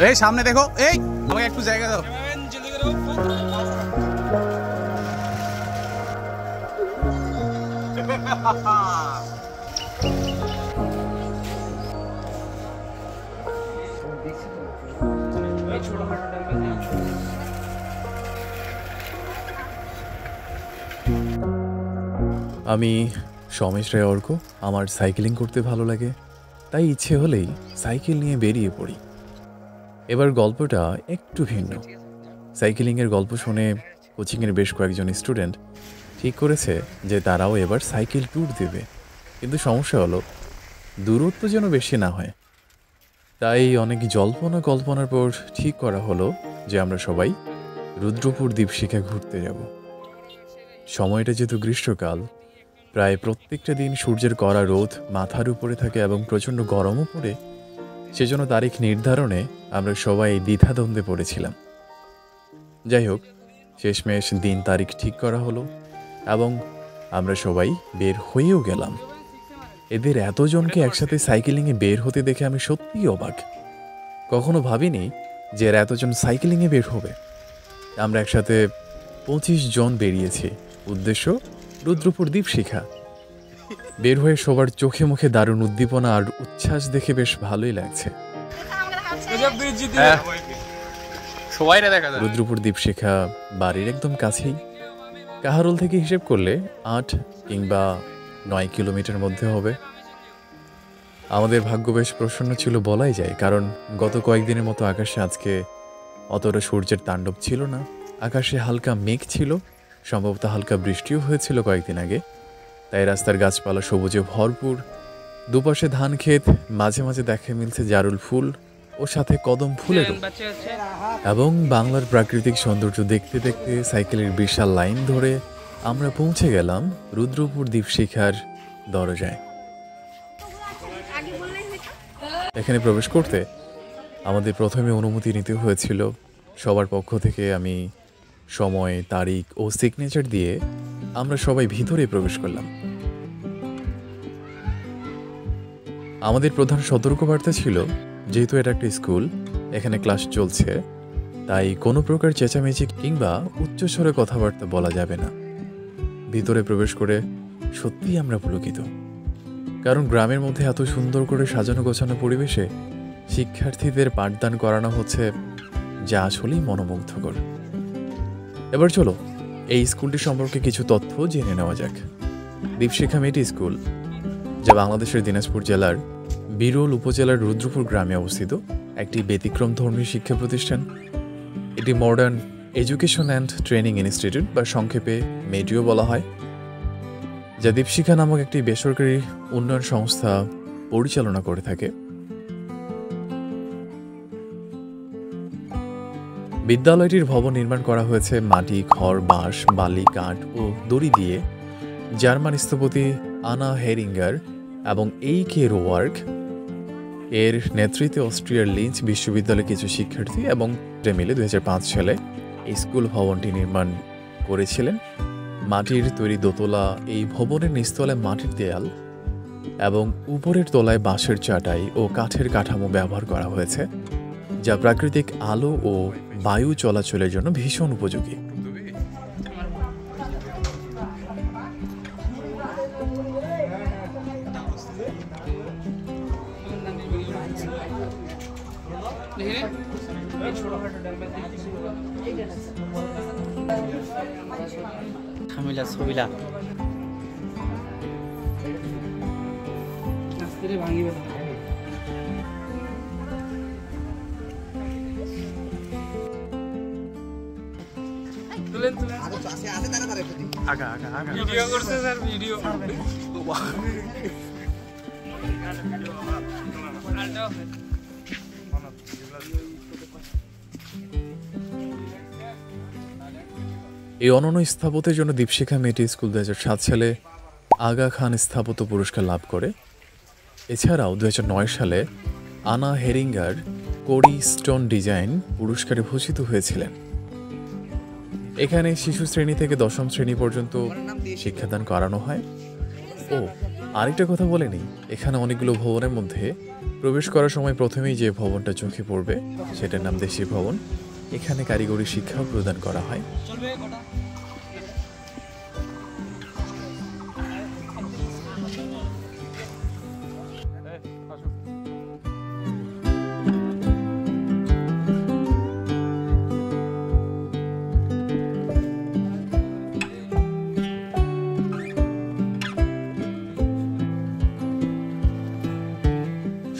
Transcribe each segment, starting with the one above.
এই সামনে দেখো, এই আমাকে একটু জায়গা দাও। আমি সমেশ রায় অর্ক। আমার সাইকেলিং করতে ভালো লাগে, তাই ইচ্ছে হলেই সাইকেল নিয়ে বেরিয়ে পড়ি। এবার গল্পটা একটু ভিন্ন। সাইকেলিংয়ের গল্প শুনে কোচিংয়ের বেশ কয়েকজন স্টুডেন্ট ঠিক করেছে যে তারাও এবার সাইকেল ট্যুর দেবে, কিন্তু সমস্যা হলো দূরত্ব যেন বেশি না হয়। তাই অনেক কল্পনার পর ঠিক করা হলো যে আমরা সবাই রুদ্রপুর দ্বীপশিখা ঘুরতে যাব। সময়টা যেহেতু গ্রীষ্মকাল, প্রায় প্রত্যেকটা দিন সূর্যের কড়া রোদ মাথার উপরে থাকে এবং প্রচণ্ড গরমও পড়ে, সেজন্য তারিখ নির্ধারণে আমরা সবাই দ্বিধাদ্বন্দ্বে পড়েছিলাম। যাই হোক, শেষমেশ দিন তারিখ ঠিক করা হলো এবং আমরা সবাই বের হয়েও গেলাম। এদের এতজনকে একসাথে সাইকেলিংয়ে বের হতে দেখে আমি সত্যিই অবাক। কখনো ভাবিনি যে এরা এতজন সাইকেলিংয়ে বের হবে। আমরা একসাথে 25 জন বেরিয়েছি, উদ্দেশ্য রুদ্রপুর দ্বীপশিখা। বের হয়ে সবার চোখে মুখে দারুণ উদ্দীপনা আর উচ্ছ্বাস দেখে বেশ ভালোই লাগছে। রুদ্রপুর দ্বীপশিখা বাড়ির একদম কাছেই। কাহারোল থেকে হিসেব করলে 8 কিংবা 9 কিলোমিটার মধ্যে হবে। আমাদের ভাগ্য বেশ প্রসন্ন ছিল বলাই যায়, কারণ গত কয়েকদিনের মতো আকাশে আজকে অতটা সূর্যের তাণ্ডব ছিল না। আকাশে হালকা মেঘ ছিল, সম্ভবত হালকা বৃষ্টিও হয়েছিল কয়েকদিন আগে। তাই রাস্তার গাছপালা সবুজে ভরপুর, দুপাশে ধান ক্ষেত, মাঝে মাঝে দেখা মিলছে জারুল ফুল ও সাথে কদম ফুলেরও। এবং বাংলার প্রাকৃতিক সৌন্দর্য দেখতে দেখতে সাইকেলের বিশাল লাইন ধরে আমরা পৌঁছে গেলাম রুদ্রপুর দ্বীপশিখার দরজায়। এখানে প্রবেশ করতে আমাদের প্রথমে অনুমতি নিতে হয়েছিল সবার পক্ষ থেকে। আমি সময়, তারিখ ও সিগনেচার দিয়ে আমরা সবাই ভিতরে প্রবেশ করলাম। আমাদের প্রধান সতর্কবার্তা ছিল, যেহেতু এটা একটা স্কুল, এখানে ক্লাস চলছে, তাই কোনো প্রকার চেঁচামেচি কিংবা উচ্চস্বরে কথাবার্তা বলা যাবে না। ভিতরে প্রবেশ করে সত্যিই আমরা পুলকিত, কারণ গ্রামের মধ্যে এত সুন্দর করে সাজানো গোছানো পরিবেশে শিক্ষার্থীদের পাঠদান করানো হচ্ছে, যা আসলেই মনোমুগ্ধকর। এবার চলো এই স্কুলটি সম্পর্কে কিছু তথ্য জেনে নেওয়া যাক। দ্বীপশিখা মেয়েটি স্কুল, যা বাংলাদেশের দিনাজপুর জেলার বিরল উপজেলার রুদ্রপুর গ্রামে অবস্থিত একটি ব্যতিক্রমধর্মী শিক্ষা প্রতিষ্ঠান। এটি modern education and training institute বা সংক্ষেপে মেডিও বলা হয়, যা দ্বীপশিখা নামক একটি বেসরকারি উন্নয়ন সংস্থা পরিচালনা করে থাকে। বিদ্যালয়টির ভবন নির্মাণ করা হয়েছে মাটি, খড়, বাঁশ, বালি, কাঠ ও দড়ি দিয়ে। জার্মান স্থপতি আনা হেরিঙ্গার এবং এইকে রোয়ার্ক এর নেতৃত্বে অস্ট্রিয়ার লিঞ্চ বিশ্ববিদ্যালয়ের কিছু শিক্ষার্থী এবং মিলে 2005 সালে এই স্কুল ভবনটি নির্মাণ করেছিলেন। মাটির তৈরি দোতলা এই ভবনের নিচতলায় মাটির দেয়াল এবং উপরের তলায় বাঁশের চাটাই ও কাঠের কাঠামো ব্যবহার করা হয়েছে, যা প্রাকৃতিক আলো ও বায়ু চলাচলের জন্য ভীষণ উপযোগী। ছবিলা ভিডিও করছে স্যার, ভিডিও এই অনন্য স্থাপত্যের জন্য দ্বীপশিখা মেয়েটি স্কুল 2007 সালে আগা খান স্থাপত্য পুরস্কার লাভ করে। এছাড়াও 2009 সালে আনা হেরিঙ্গার কোরি স্টোন ডিজাইন পুরস্কারে ভূষিত হয়েছিলেন। এখানে শিশু শ্রেণী থেকে 10ম শ্রেণী পর্যন্ত শিক্ষাদান করানো হয়। ও আরেকটা কথা বলে নিই, এখানে অনেকগুলো ভবনের মধ্যে প্রবেশ করার সময় প্রথমেই যে ভবনটা চোখে পড়বে সেটার নাম দেশি ভবন। এখানে কারিগরি শিক্ষাও প্রদান করা হয়।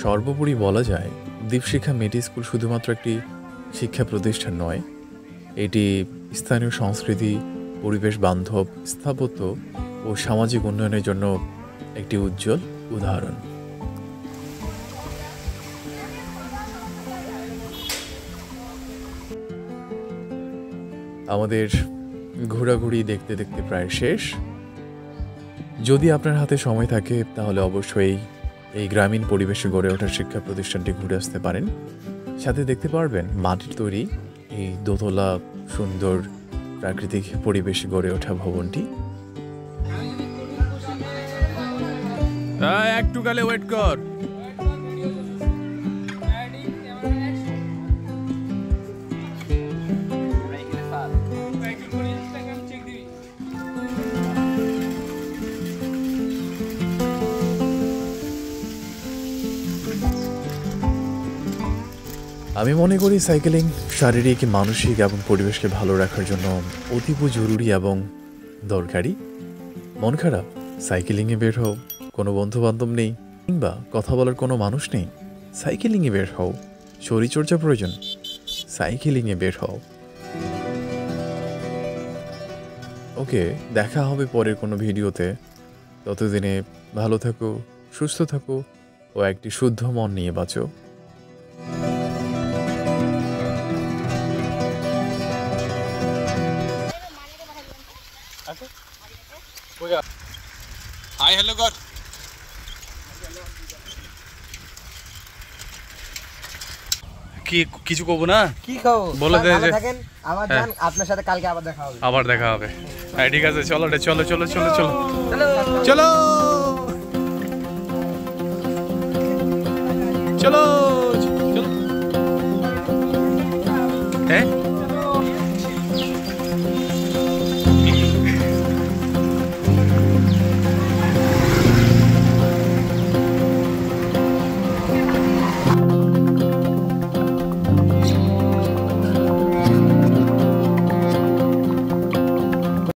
সর্বোপরি বলা যায় দীপশিখা মেডি স্কুল শুধুমাত্র একটি শিক্ষা প্রতিষ্ঠান নয়, এটি স্থানীয় সংস্কৃতি, পরিবেশ বান্ধব স্থাপত্য ও সামাজিক উন্নয়নের জন্য একটি উজ্জ্বল উদাহরণ। আমাদের ঘোরাঘুরি দেখতে দেখতে প্রায় শেষ। যদি আপনার হাতে সময় থাকে তাহলে অবশ্যই এই গ্রামীণ পরিবেশে গড়ে ওঠা শিক্ষা প্রতিষ্ঠানটি ঘুরে আসতে পারেন। সাথে দেখতে পারবেন মাটির তৈরি এই দোতলা সুন্দর প্রাকৃতিক পরিবেশে গড়ে ওঠা ভবনটি। একটু কালে ওয়েট কর। আমি মনে করি সাইকেলিং শারীরিক, মানসিক এবং পরিবেশকে ভালো রাখার জন্য অতীব জরুরি এবং দরকারি। মন খারাপ, সাইকেলিংয়ে বের হও। কোনো বন্ধুবান্ধব নেই কিংবা কথা বলার কোনো মানুষ নেই, সাইকেলিংয়ে বের হও। শরীরচর্চা প্রয়োজন, সাইকেলিংয়ে বের হও। ওকে, দেখা হবে পরের কোনো ভিডিওতে। ততদিনে ভালো থাকো, সুস্থ থাকো ও একটি শুদ্ধ মন নিয়ে বাঁচো। হাই হ্যালো কর। কি কিছু কব না? কি খাও? বলে দে যে থাকেন, আবার যান, আপনার সাথে কালকে আবার দেখা হবে। আবার দেখা হবে। হ্যাঁ ঠিক আছে, চলো রে, চলো চলো চলো চলো চলো চলো চলো।